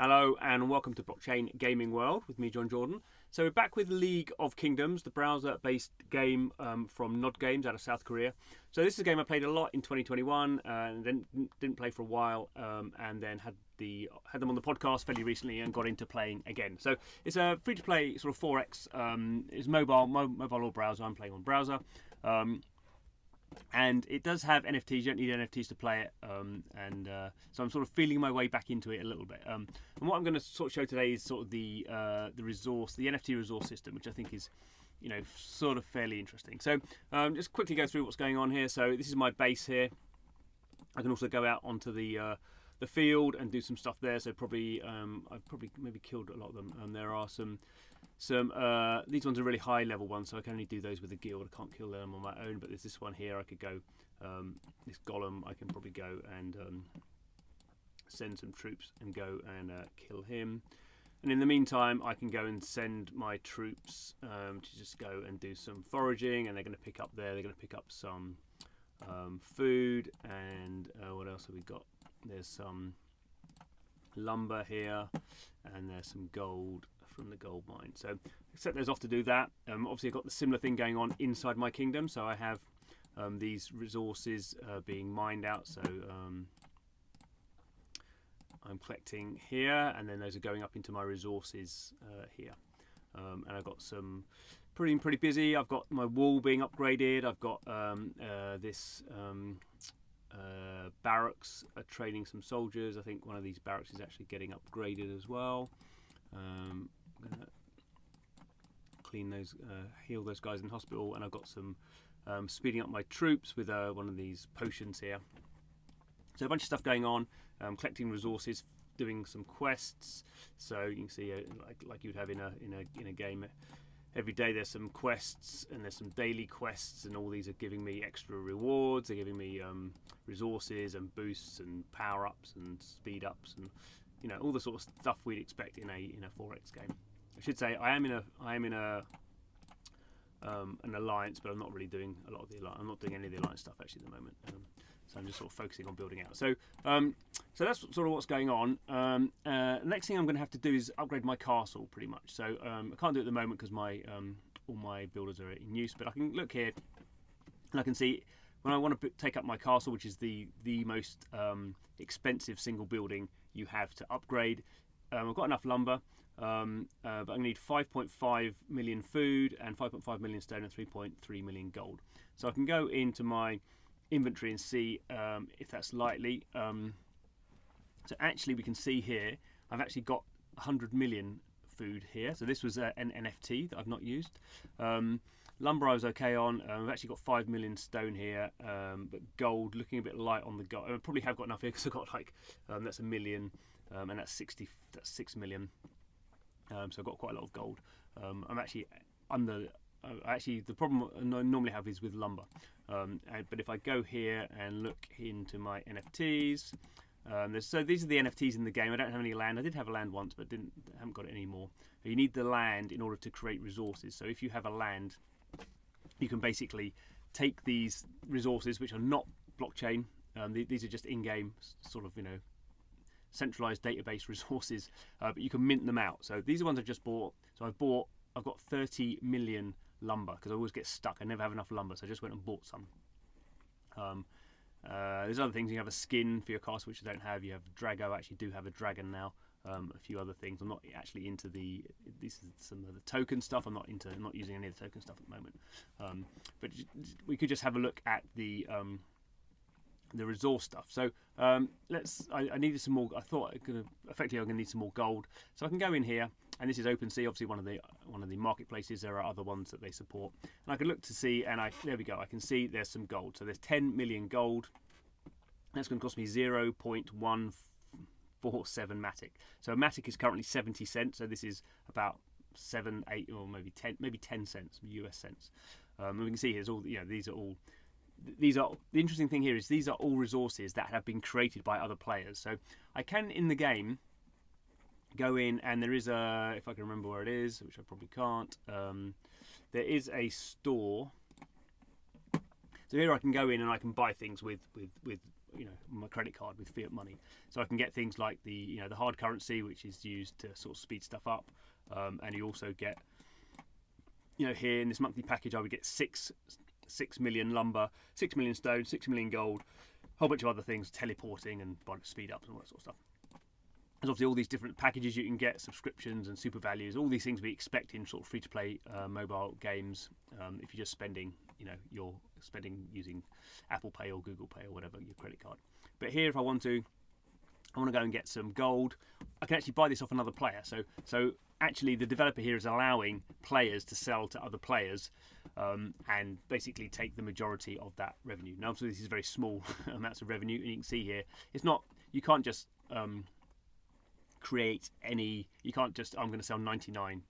Hello and welcome to Blockchain Gaming World with me, John Jordan. So we're back with League of Kingdoms, the browser-based game from Nod Games out of South Korea. So this is a game I played a lot in 2021 and then didn't play for a while, and then had them on the podcast fairly recently and got into playing again. So it's a free-to-play sort of 4X. It's mobile or browser. I'm playing on browser. And it does have NFTs. You don't need NFTs to play it, so I'm sort of feeling my way back into it a little bit. And what I'm going to sort of show today is sort of the resource, the NFT resource system, which I think is, sort of fairly interesting. So just quickly go through what's going on here. So this is my base here. I can also go out onto the field and do some stuff there. So probably I've probably maybe killed a lot of them. And there are some these ones are really high level ones, so I can only do those with a guild. I can't kill them on my own, but there's this one here I could go, this golem I can probably go and send some troops and go and kill him. And in the meantime I can go and send my troops to just go and do some foraging, and they're going to pick up some food, and what else have we got? There's some lumber here, and there's some gold from the gold mine. So set those off to do that. Obviously I've got the similar thing going on inside my kingdom, so I have these resources being mined out. So I'm collecting here, and then those are going up into my resources here. And I've got some pretty busy. I've got my wall being upgraded. I've got this barracks training some soldiers. I think one of these barracks is actually getting upgraded as well. I'm gonna clean those, heal those guys in hospital, and I've got some speeding up my troops with one of these potions here. So a bunch of stuff going on, collecting resources, doing some quests. So you can see like you'd have in a game. Every day there's some quests, and there's some daily quests, and all these are giving me extra rewards. They're giving me resources and boosts and power ups and speed ups, and all the sort of stuff we'd expect in a 4X game. I should say I am in an alliance, but I'm not really doing a lot of the alliance. I'm not doing any of the alliance stuff actually at the moment. So I'm just sort of focusing on building out. So so that's sort of what's going on. Next thing I'm going to have to do is upgrade my castle pretty much. So I can't do it at the moment because my all my builders are in use. But I can look here and I can see when I want to take up my castle, which is the most expensive single building you have to upgrade. I've got enough lumber, but I'm going to need 5.5 million food and 5.5 million stone and 3.3 million gold. So I can go into my inventory and see if that's likely. So actually we can see here I've actually got 100 million food here. So this was an NFT that I've not used. Lumber I was okay on. I've actually got 5 million stone here, but gold looking a bit light on the gold. I probably have got enough here because I've got like that's a million, and that's 6 million. So I've got quite a lot of gold. I'm actually under. Actually, the problem I normally have is with lumber. But if I go here and look into my NFTs, so these are the NFTs in the game. I don't have any land. I did have a land once, but haven't got it anymore. You need the land in order to create resources. So if you have a land, you can basically take these resources, which are not blockchain. These are just in-game sort of centralized database resources, but you can mint them out. So these are ones I've just bought. So I've got 30 million lumber because I always get stuck. I never have enough lumber, so I just went and bought some. There's other things. You have a skin for your castle, which I don't have. You have Drago. I actually do have a dragon now. A few other things. I'm not actually into this is some of the token stuff. I'm not using any of the token stuff at the moment. But we could just have a look at the resource stuff. So I needed some more. I thought effectively I'm going to need some more gold. So I can go in here, and this is OpenSea, obviously one of the marketplaces. There are other ones that they support, and I can look to see, and there we go. I can see there's some gold. So there's 10 million gold. That's going to cost me 0.147 Matic. So a Matic is currently 70 cents. So this is about 7, 8, or maybe 10 cents, US cents. And we can see here's all. These are the interesting thing here is these are all resources that have been created by other players. So I can in the game go in, and there is if I can remember where it is, which I probably can't. There is a store. So here I can go in and I can buy things with my credit card with fiat money. So I can get things like the hard currency, which is used to sort of speed stuff up, and you also get, here in this monthly package, I would get 6 million lumber, 6 million stone, 6 million gold, a whole bunch of other things, teleporting and speed ups and all that sort of stuff. There's obviously all these different packages you can get, subscriptions and super values, all these things we expect in sort of free-to-play mobile games. If you're just spending, you're spending using Apple Pay or Google Pay or whatever, your credit card. But here, if I want to go and get some gold, I can actually buy this off another player. So actually, the developer here is allowing players to sell to other players and basically take the majority of that revenue. Now, obviously, this is very small amounts of revenue, and you can see here, you can't just I'm going to sell 99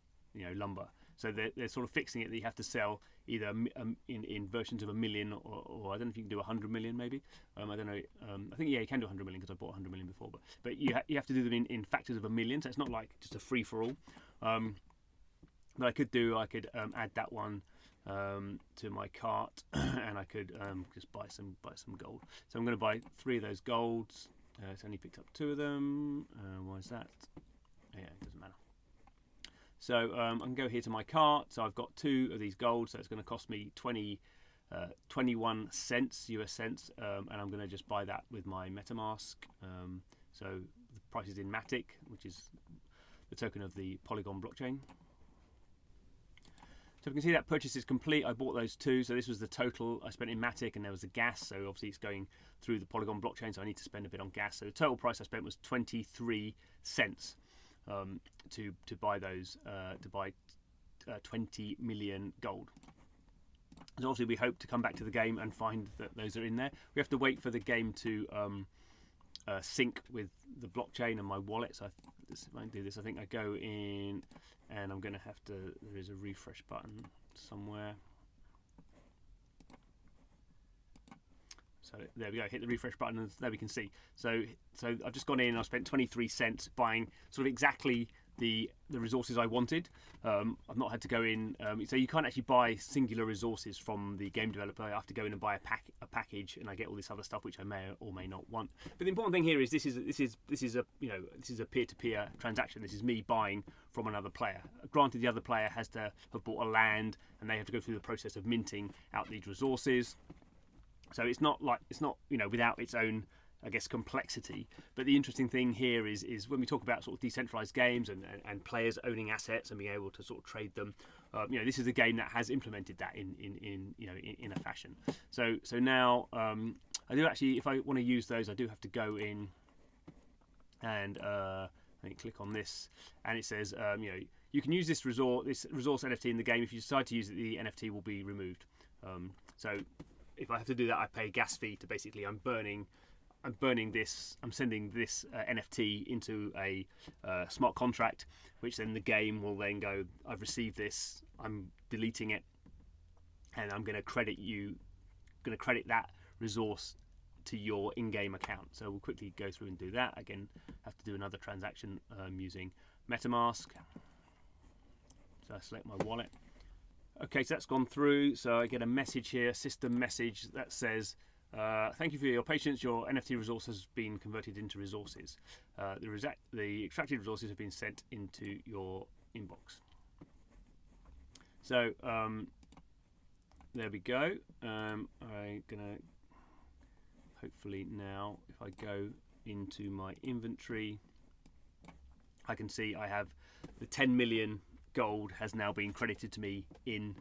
lumber. So they're sort of fixing it that you have to sell either in versions of 1 million or I don't know if you can do 100 million maybe. I don't know. I think you can do 100 million because I bought 100 million before, but you have to do them in factors of 1 million. So it's not like just a free for all. But I could add that one to my cart and I could just buy some gold. So I'm going to buy 3 of those golds. It's only picked up 2 of them. Why is that? Yeah, it doesn't matter. So I can go here to my cart. So I've got 2 of these gold. So it's going to cost me 21 cents, US cents. And I'm going to just buy that with my MetaMask. So the price is in Matic, which is the token of the Polygon blockchain. So we can see that purchase is complete. I bought those 2, so this was the total I spent in Matic, and there was the gas, so obviously it's going through the Polygon blockchain, so I need to spend a bit on gas. So the total price I spent was 23 cents to buy those, 20 million gold. So obviously we hope to come back to the game and find that those are in there. We have to wait for the game to sync with the blockchain and my wallet. So if I do this, I think I go in and I'm going to have to, there is a refresh button somewhere. So there we go, hit the refresh button and there we can see. So I've just gone in and I've spent 23 cents buying sort of exactly the resources I wanted. I've not had to go in, so you can't actually buy singular resources from the game developer. I have to go in and buy a package, and I get all this other stuff which I may or may not want. But the important thing here is this is a peer-to-peer transaction. This is me buying from another player. Granted, the other player has to have bought a land, and they have to go through the process of minting out these resources. So it's not without its own, I guess, complexity. But the interesting thing here is when we talk about sort of decentralized games and players owning assets and being able to sort of trade them, this is a game that has implemented that in a fashion. So now I do actually, if I want to use those, I do have to go in and click on this, and it says you can use this resource NFT in the game. If you decide to use it, the NFT will be removed. So if I have to do that, I pay a gas fee to basically I'm sending this NFT into a smart contract, which then the game will then go, I've received this, I'm deleting it, and I'm going to credit that resource to your in-game account. So we'll quickly go through and do that. Again, have to do another transaction using MetaMask. So I select my wallet. Okay, so that's gone through. So I get a message here, system message that says, thank you for your patience. Your NFT resource has been converted into resources. The extracted resources have been sent into your inbox. So there we go. I'm gonna hopefully now, if I go into my inventory, I can see I have the 10 million gold has now been credited to me in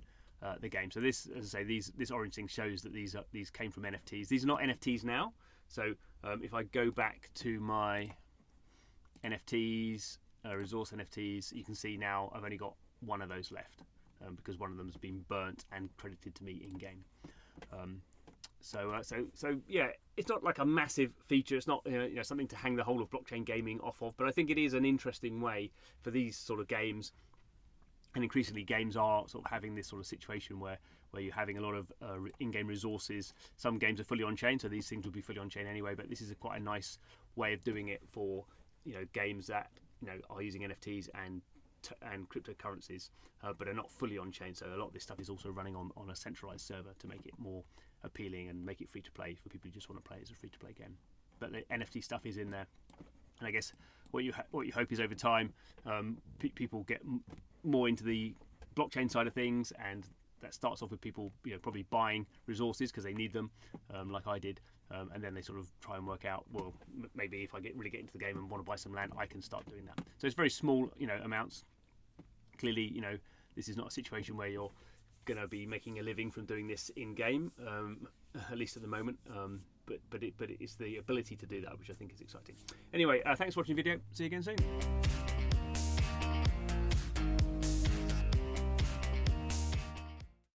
the game. So this, as I say, this orange thing shows that these came from NFTs. These are not NFTs now. So if I go back to my NFTs, resource NFTs, you can see now I've only got one of those left because one of them has been burnt and credited to me in game. So yeah, it's not like a massive feature. It's not something to hang the whole of blockchain gaming off of, but I think it is an interesting way for these sort of games. And increasingly, games are sort of having this sort of situation where you're having a lot of in-game resources. Some games are fully on-chain, so these things will be fully on-chain anyway. But this is quite a nice way of doing it for games that are using NFTs and cryptocurrencies, but are not fully on-chain. So a lot of this stuff is also running on a centralized server to make it more appealing and make it free to play for people who just want to play it as a free to play game. But the NFT stuff is in there, and I guess what you hope is over time, people get more into the blockchain side of things, and that starts off with people probably buying resources because they need them, like I did, and then they sort of try and work out, well, maybe if I really get into the game and want to buy some land, I can start doing that. So it's very small amounts. Clearly, this is not a situation where you're going to be making a living from doing this in game, at least at the moment, but it's the ability to do that which I think is exciting. Anyway, thanks for watching the video. See you again soon.